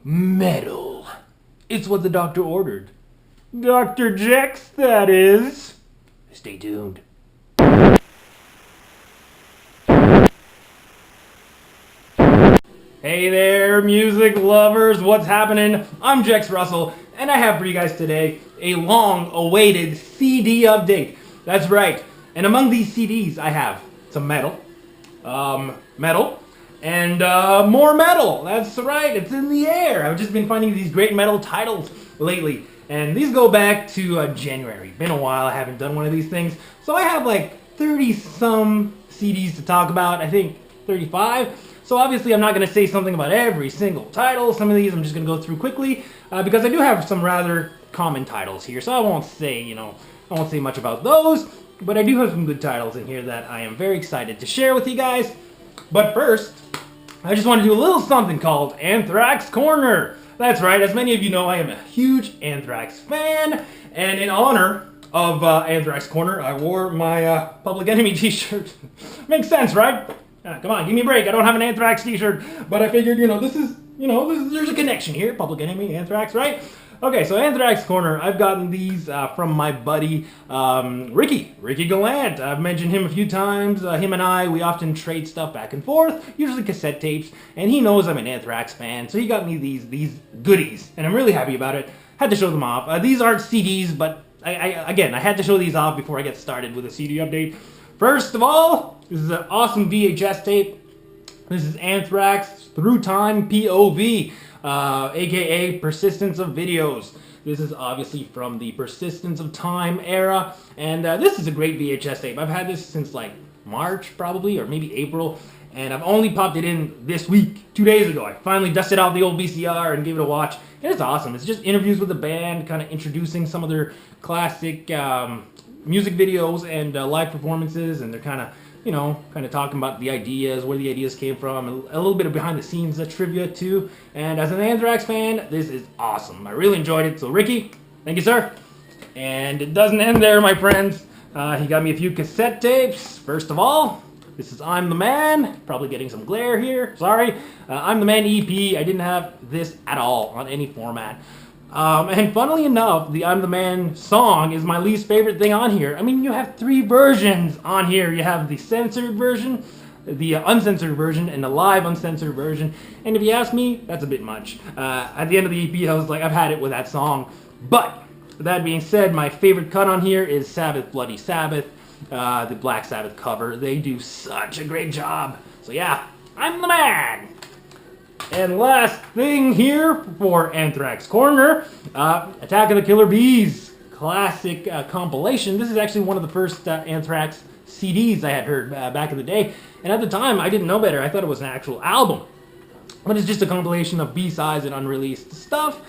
Metal. It's what the doctor ordered. Dr. Jex, that is. Stay tuned. Hey there, music lovers. What's happening? I'm Jex Russell, and I have for you guys today a long-awaited CD update. That's right. And among these CDs, I have some metal, and more metal. That's right. It's in the air. I've just been finding these great metal titles lately, and these go back to January. Been a while. I haven't done one of these things, so I have like 30-some CDs to talk about. I think 35. So obviously I'm not going to say something about every single title. Some of these I'm just going to go through quickly because I do have some rather common titles here. So I won't say much about those. But I do have some good titles in here that I am very excited to share with you guys. But first, I just want to do a little something called Anthrax Corner. That's right, as many of you know, I am a huge Anthrax fan. And in honor of Anthrax Corner, I wore my Public Enemy t-shirt. Makes sense, right? Come on, give me a break. I don't have an Anthrax t-shirt, but I figured, there's a connection here. Public Enemy, Anthrax, right? Okay, so Anthrax Corner, I've gotten these from my buddy, Ricky Gallant. I've mentioned him a few times. Him and I, we often trade stuff back and forth, usually cassette tapes, and he knows I'm an Anthrax fan, so he got me these goodies, and I'm really happy about it. Had to show them off. These aren't CDs, but I had to show these off before I get started with a CD update. First of all, this is an awesome VHS tape. This is Anthrax Through Time POV, aka Persistence of Videos. This is obviously from the Persistence of Time era, and this is a great VHS tape. I've had this since like March probably, or maybe April, and I've only popped it in this week, 2 days ago. I finally dusted out the old VCR and gave it a watch, and it's awesome. It's just interviews with the band, kind of introducing some of their classic music videos and live performances, and they're kind of talking about the ideas, where the ideas came from, and a little bit of behind the scenes trivia too. And as an Anthrax fan, this is awesome. I really enjoyed it. So Ricky, thank you, sir. And it doesn't end there, my friends. He got me a few cassette tapes. First of all, this is I'm the Man. Probably getting some glare here. Sorry. I'm the Man EP. I didn't have this at all on any format. And funnily enough, the I'm the Man song is my least favorite thing on here. I mean, you have 3 versions on here. You have the censored version, the uncensored version, and the live uncensored version. And if you ask me, that's a bit much. At the end of the EP, I was like, I've had it with that song. But, with that being said, my favorite cut on here is Sabbath Bloody Sabbath, the Black Sabbath cover. They do such a great job. So yeah, I'm the Man! And last thing here for Anthrax Corner, Attack of the Killer Bees, classic compilation. This is actually one of the first Anthrax CDs I had heard back in the day. And at the time, I didn't know better. I thought it was an actual album. But it's just a compilation of B-sides and unreleased stuff.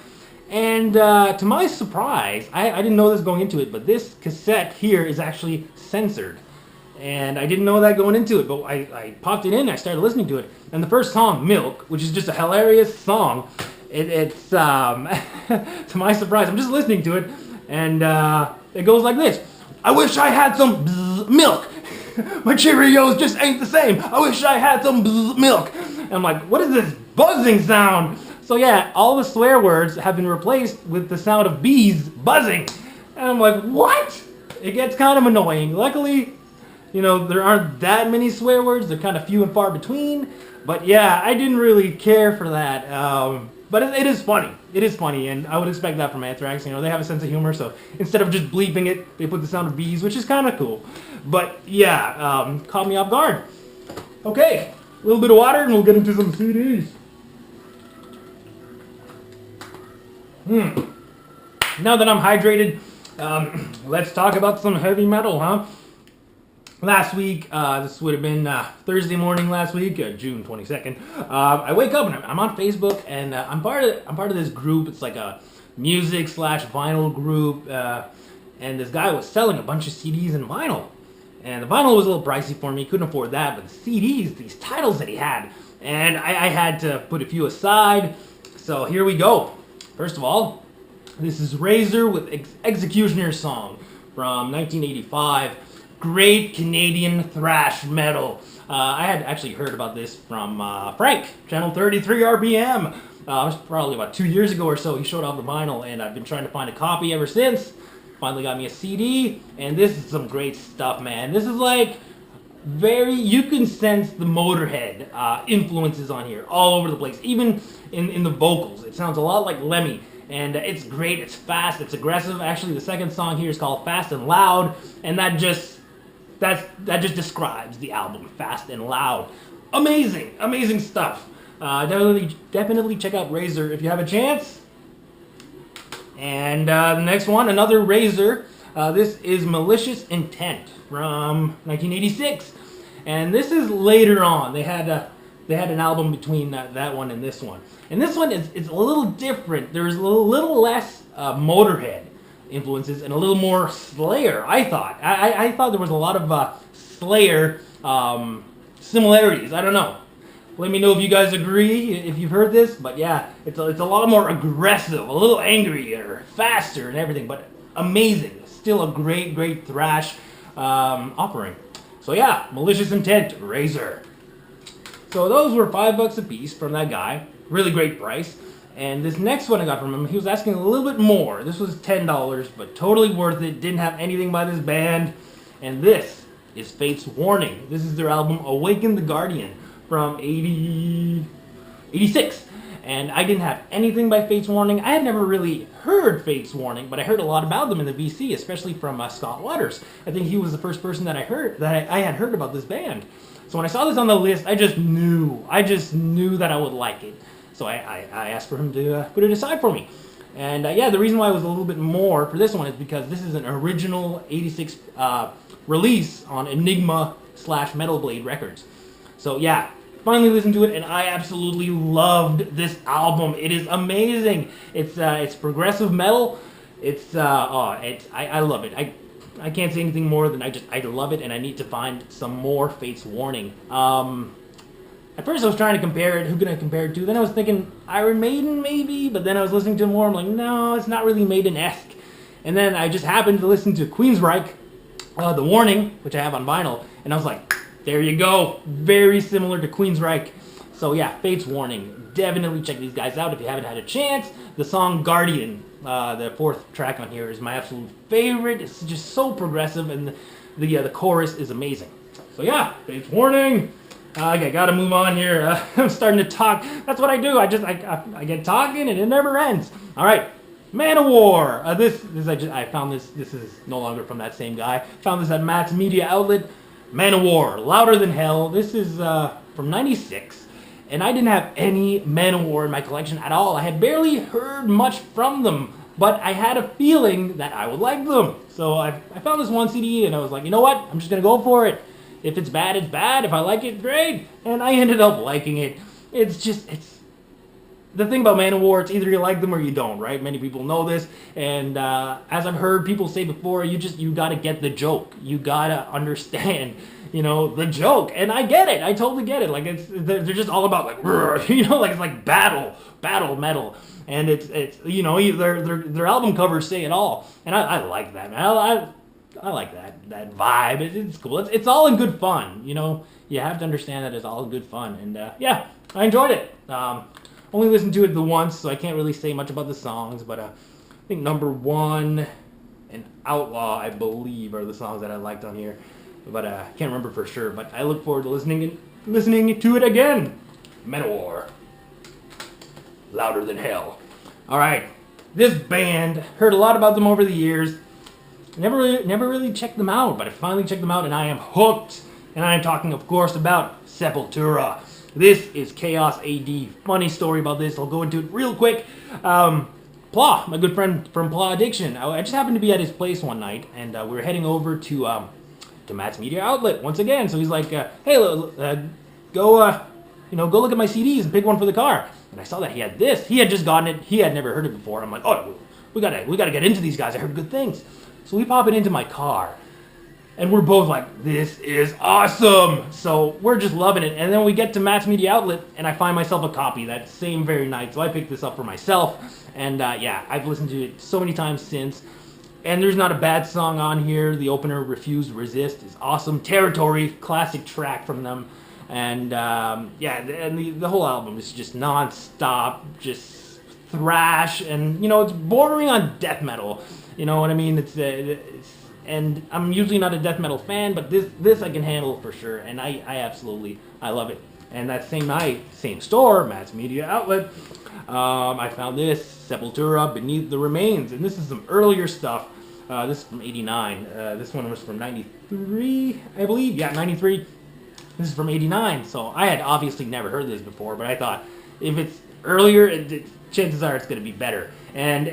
And to my surprise, I didn't know this going into it, but this cassette here is actually censored. And I didn't know that going into it, but I popped it in, I started listening to it. And the first song, Milk, which is just a hilarious song, it's to my surprise, I'm just listening to it, and it goes like this. I wish I had some milk. My Cheerios just ain't the same. I wish I had some milk. And I'm like, what is this buzzing sound? So yeah, all the swear words have been replaced with the sound of bees buzzing. And I'm like, what? It gets kind of annoying. Luckily, there aren't that many swear words. They're kind of few and far between. But yeah, I didn't really care for that. But it is funny. It is funny, and I would expect that from Anthrax. They have a sense of humor, so instead of just bleeping it, they put the sound of bees, which is kind of cool. But yeah, caught me off guard. Okay, a little bit of water, and we'll get into some CDs. Now that I'm hydrated, let's talk about some heavy metal, huh? Last week, this would have been Thursday morning last week, June 22nd. I wake up and I'm on Facebook, and I'm part of this group. It's like a music/vinyl group, and this guy was selling a bunch of CDs and vinyl. And the vinyl was a little pricey for me, couldn't afford that, but the CDs, these titles that he had, and I had to put a few aside. So here we go. First of all, this is Razor with Executioner's Song from 1985. Great Canadian thrash metal. I had actually heard about this from Frank, Channel 33 RPM. It was probably about 2 years ago or so. He showed off the vinyl, and I've been trying to find a copy ever since. Finally got me a CD, and this is some great stuff, man. This is like you can sense the Motorhead influences on here all over the place, even in the vocals. It sounds a lot like Lemmy, and it's great. It's fast, it's aggressive. Actually, the second song here is called Fast and Loud, and that just describes the album, Fast and Loud. Amazing stuff. Definitely check out Razor if you have a chance. And the next one, another Razor. This is Malicious Intent from 1986, and this is later on. They had an album between that one and this one. And this one is a little different. There's a little less Motorhead influences and a little more Slayer. I thought there was a lot of Slayer similarities. I don't know. Let me know if you guys agree, if you've heard this. But yeah, it's a lot more aggressive, a little angrier, faster, and everything. But amazing. Still a great thrash offering. So yeah, Malicious Intent, Razor. So those were $5 a piece from that guy. Really great price. And this next one I got from him, he was asking a little bit more. This was $10, but totally worth it. Didn't have anything by this band. And this is Fate's Warning. This is their album Awaken the Guardian from 86. And I didn't have anything by Fate's Warning. I had never really heard Fate's Warning, but I heard a lot about them in the VC, especially from Scott Waters. I think he was the first person that I had heard about this band. So when I saw this on the list, I just knew that I would like it. So I asked for him to put it aside for me. And yeah, the reason why it was a little bit more for this one is because this is an original 86 release on Enigma/Metal Blade Records. So yeah, finally listened to it, and I absolutely loved this album. It is amazing. It's progressive metal. I love it. I can't say anything more than I love it, and I need to find some more Fate's Warning. At first I was trying to compare it. Who can I compare it to? Then I was thinking Iron Maiden maybe, but then I was listening to more. I'm like, no, it's not really Maiden-esque. And then I just happened to listen to Queensryche, The Warning, which I have on vinyl, and I was like, there you go. Very similar to Queensryche. So yeah, Fate's Warning. Definitely check these guys out if you haven't had a chance. The song Guardian, the fourth track on here, is my absolute favorite. It's just so progressive, and the chorus is amazing. So yeah, Fate's Warning. Okay, gotta move on here. I'm starting to talk. That's what I do. I get talking and it never ends. All right, Manowar. I found this. This is no longer from that same guy. Found this at Matt's Media Outlet. Manowar, Louder Than Hell. This is from '96, and I didn't have any Manowar in my collection at all. I had barely heard much from them, but I had a feeling that I would like them. So I found this one CD, and I was like, you know what? I'm just gonna go for it. If it's bad, it's bad. If I like it, great. And I ended up liking it. It's the thing about Manowar, it's either you like them or you don't, right? Many people know this, and as I've heard people say before, you gotta get the joke. You gotta understand, the joke. And I get it. I totally get it. Like they're just all about like, like it's like battle metal, and it's their album covers say it all, and I like that, man. I like that vibe. It's cool. It's all in good fun. You have to understand that it's all in good fun, and yeah, I enjoyed it. Only listened to it the once, so I can't really say much about the songs, but I think Number One and Outlaw, I believe, are the songs that I liked on here, but I can't remember for sure. But I look forward to listening to it again. Manowar, Louder Than Hell. All right, this band, heard a lot about them over the years. Never really checked them out, but I finally checked them out, and I am hooked. And I am talking, of course, about Sepultura. This is Chaos AD. Funny story about this. I'll go into it real quick. Pla, my good friend from Pla Addiction. I just happened to be at his place one night, and we were heading over to Matt's Media Outlet once again. So he's like, "Hey, go look at my CDs and pick one for the car." And I saw that he had this. He had just gotten it. He had never heard it before. I'm like, "Oh, we gotta get into these guys. I heard good things." So we pop it into my car, and we're both like, this is awesome! So we're just loving it. And then we get to Matt's Media Outlet, and I find myself a copy that same very night. So I picked this up for myself, and yeah, I've listened to it so many times since. And there's not a bad song on here. The opener, Refuse Resist, is awesome. Territory, classic track from them. And yeah, and the whole album is just non-stop, just thrash, and it's bordering on death metal. You know what I mean? And I'm usually not a death metal fan, but this I can handle for sure, and I love it. And that same night, same store, Matt's Media Outlet, I found this Sepultura Beneath the Remains, and this is some earlier stuff. This is from '89. This one was from '93, I believe. Yeah, '93. This is from '89, so I had obviously never heard this before, but I thought if it's earlier, chances are it's going to be better. And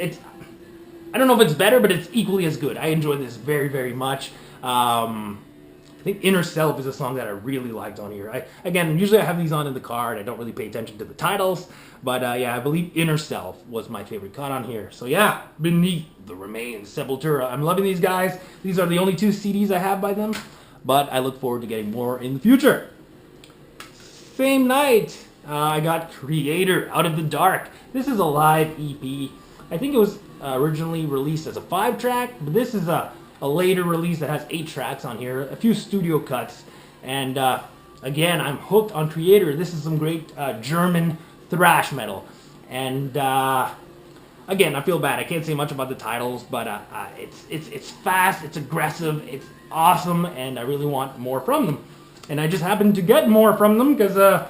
I don't know if it's better, but it's equally as good. I enjoyed this very, very much. I think Inner Self is a song that I really liked on here. Usually I have these on in the car, and I don't really pay attention to the titles, but yeah, I believe Inner Self was my favorite cut on here. So yeah, Beneath the Remains, Sepultura. I'm loving these guys. These are the only 2 CDs I have by them, but I look forward to getting more in the future. Same night, I got Kreator, Out of the Dark. This is a live EP. I think it was originally released as a 5-track, but this is a later release that has 8 tracks on here, a few studio cuts, and again, I'm hooked on Kreator. This is some great German thrash metal, and again, I feel bad. I can't say much about the titles, but it's fast, it's aggressive, it's awesome, and I really want more from them. And I just happened to get more from them because a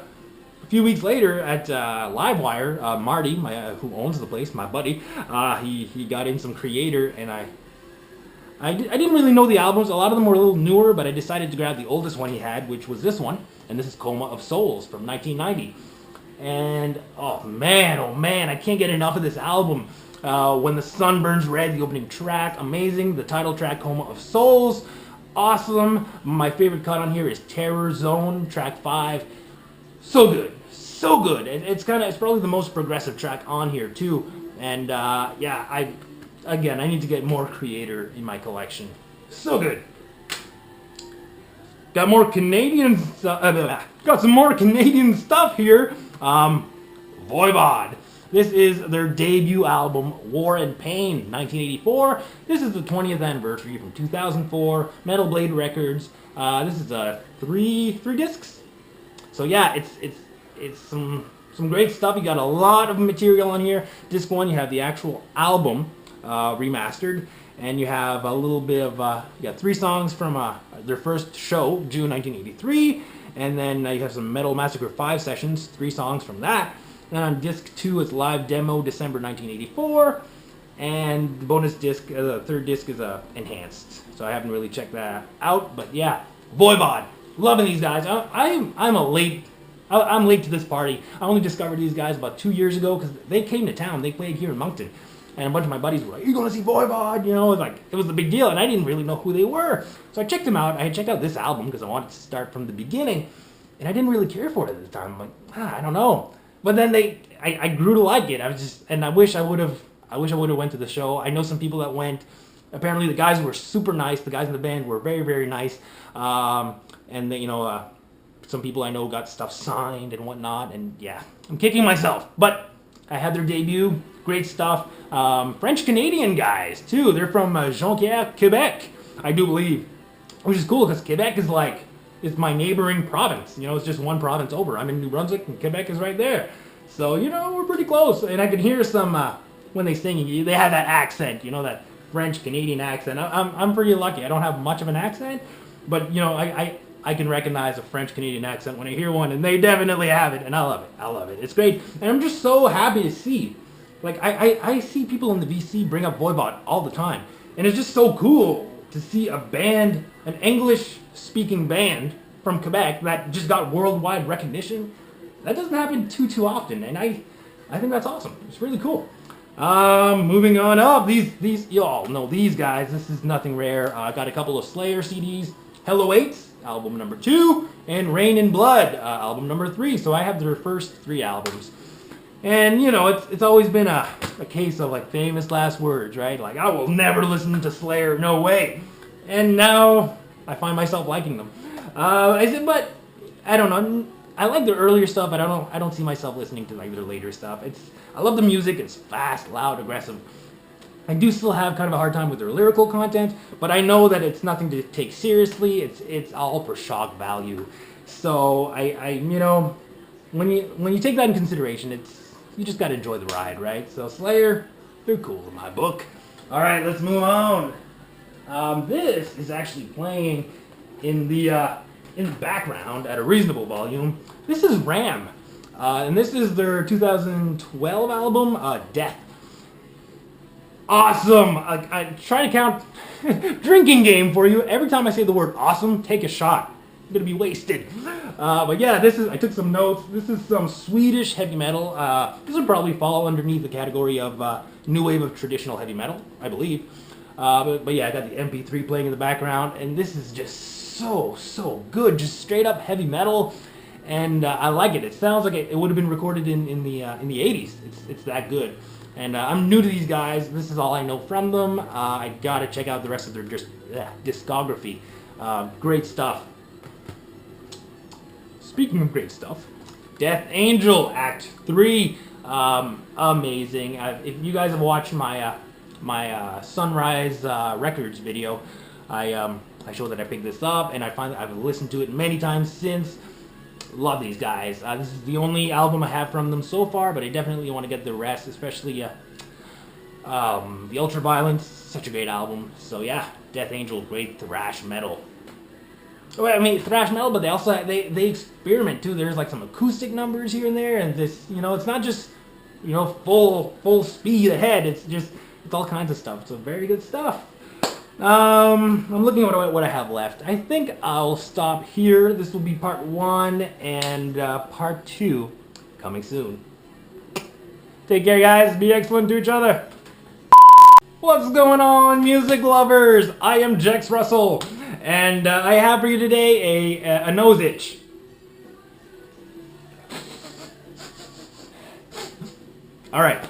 few weeks later at Livewire, Marty, who owns the place, my buddy, he got in some Kreator, and I didn't really know the albums. A lot of them were a little newer, but I decided to grab the oldest one he had, which was this one, and this is Coma of Souls from 1990. And oh man, I can't get enough of this album. When the Sun Burns Red, the opening track, amazing. The title track, Coma of Souls, awesome. My favorite cut on here is Terror Zone, track 5. So good, so good. It's probably the most progressive track on here too. And yeah, I need to get more Kreator in my collection. So good. Got more Canadian got some more Canadian stuff here. Voivod. This is their debut album, War and Pain, 1984. This is the 20th anniversary from 2004. Metal Blade Records. This is 3 discs. So yeah, it's some great stuff. You got a lot of material on here. Disc 1, you have the actual album remastered, and you have a little bit of you got 3 songs from their first show, June 1983, and then you have some Metal Massacre 5 sessions, 3 songs from that. Then on disc 2 is live demo, December 1984, and the bonus disc, the 3rd disc is enhanced. So I haven't really checked that out, but yeah, Voivod, loving these guys. I'm late to this party. I only discovered these guys about 2 years ago because they came to town. They played here in Moncton. And a bunch of my buddies were like, "You going to see Voivod?" It was a big deal, and I didn't really know who they were. So I checked them out. I had checked out this album because I wanted to start from the beginning, and I didn't really care for it at the time. I'm like, I don't know. But then I grew to like it. I wish I would have went to the show. I know some people that went. Apparently, the guys were super nice. The guys in the band were very, very nice. And they, some people I know got stuff signed and whatnot. And yeah, I'm kicking myself. But I had their debut. Great stuff. French-Canadian guys, too. They're from Jonquière, Quebec, I do believe. Which is cool, because Quebec is it's my neighboring province. It's just one province over. I'm in New Brunswick, and Quebec is right there. So, we're pretty close. And I can hear some, when they sing, they have that accent, that French-Canadian accent. I'm pretty lucky. I don't have much of an accent, but, I can recognize a French-Canadian accent when I hear one, and they definitely have it, and I love it. I love it. It's great. And I'm just so happy to see. I see people in the VC bring up Voivod all the time. And it's just so cool to see a band, an English-speaking band from Quebec that just got worldwide recognition. That doesn't happen too often, and I think that's awesome. It's really cool. Moving on up, these you all know these guys. This is nothing rare. I got a couple of Slayer CDs. Hello 8, album number 2, and Rain in Blood, album number 3. So I have their first 3 albums. And, it's always been a case of, famous last words, right? I will never listen to Slayer, no way. And now I find myself liking them. But I don't know. I like their earlier stuff, but I don't see myself listening to, their later stuff. I love the music. It's fast, loud, aggressive. I do still have kind of a hard time with their lyrical content, but I know that it's nothing to take seriously. It's all for shock value. So when you take that in consideration, you just gotta enjoy the ride, right? So Slayer, they're cool in my book. All right, let's move on. This is actually playing in the background at a reasonable volume. This is Ram, and this is their 2012 album, Death. Awesome! I try to count drinking game for you. Every time I say the word awesome, take a shot. I'm gonna be wasted. But yeah, I took some notes. This is some Swedish heavy metal. This would probably fall underneath the category of new wave of traditional heavy metal, I believe. But yeah, I got the MP3 playing in the background, and this is just so good. Just straight up heavy metal, and I like it. It sounds like it would have been recorded in the 80s. It's that good. And I'm new to these guys. This is all I know from them. I gotta check out the rest of their discography. Great stuff. Speaking of great stuff, Death Angel Act 3, amazing. If you guys have watched my Sunrise Records video, I showed that I picked this up, and I've listened to it many times since. Love these guys. This is the only album I have from them so far, but I definitely want to get the rest, especially the Ultraviolence. Such a great album. So yeah, Death Angel, great thrash metal. Well, I mean thrash metal, but they also they experiment too. There's like some acoustic numbers here and there, and this it's not just full speed ahead. It's all kinds of stuff. So very good stuff. I'm looking at what I have left. I think I'll stop here. This will be part 1, and part 2 coming soon. Take care, guys. Be excellent to each other. What's going on, music lovers? I am Jex Russell, and I have for you today a nose itch. All right.